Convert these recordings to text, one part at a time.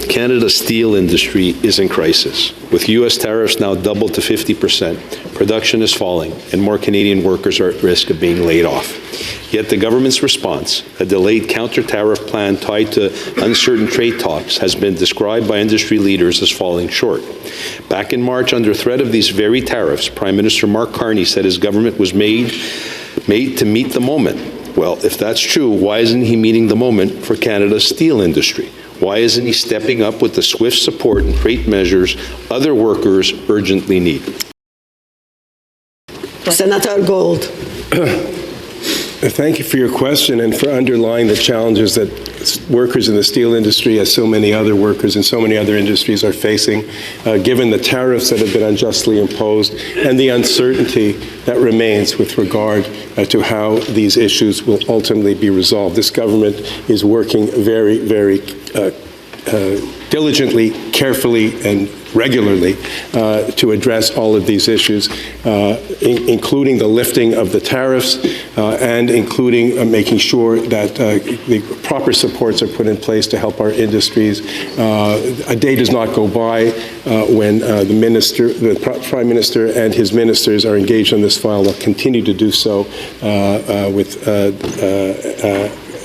Canada's steel industry is in crisis. With U.S. tariffs now doubled to 50%, production is falling, and more Canadian workers are at risk of being laid off. Yet the government's response, a delayed counter-tariff plan tied to uncertain trade talks, has been described by industry leaders as falling short. Back in March, under threat of these very tariffs, Prime Minister Mark Carney said his government was made to meet the moment. Well, if that's true, why isn't he meeting the moment for Canada's steel industry? Why isn't he stepping up with the swift support and freight measures other workers urgently need? Senator Gold. Thank you for your question and for underlying the challenges that workers in the steel industry, as so many other workers in so many other industries, are facing, given the tariffs that have been unjustly imposed and the uncertainty that remains with regard to how these issues will ultimately be resolved. This government is working very, very diligently, carefully, and regularly to address all of these issues, including the lifting of the tariffs and including making sure that the proper supports are put in place to help our industries. A day does not go by when the Prime Minister and his ministers are engaged on this file. They'll continue to do so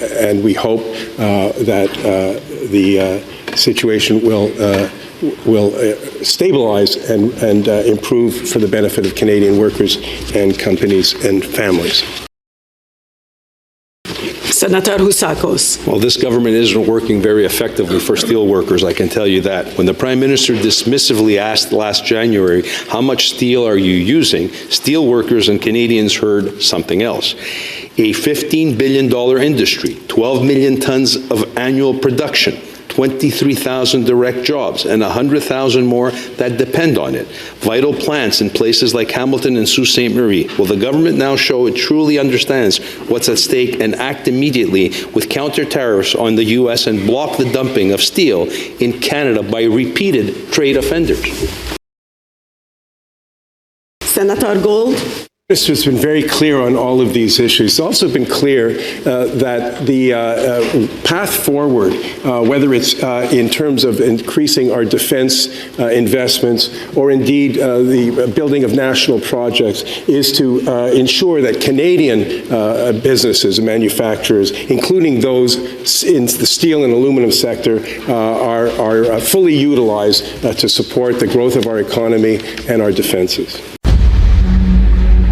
and we hope that the situation will stabilize and improve for the benefit of Canadian workers and companies and families. Senator Husakos. Well, this government isn't working very effectively for steel workers, I can tell you that. When the Prime Minister dismissively asked last January, how much steel are you using, steel workers and Canadians heard something else. A $15 billion industry, 12 million tons of annual production, 23,000 direct jobs, and 100,000 more that depend on it. Vital plants in places like Hamilton and Sault Ste. Marie. Will the government now show it truly understands what's at stake and act immediately with counter tariffs on the U.S. and block the dumping of steel in Canada by repeated trade offenders? Senator Gold. Mr. has been very clear on all of these issues. It's also been clear that the path forward, whether it's in terms of increasing our defense investments or indeed the building of national projects, is to ensure that Canadian businesses and manufacturers, including those in the steel and aluminum sector, are fully utilized to support the growth of our economy and our defenses.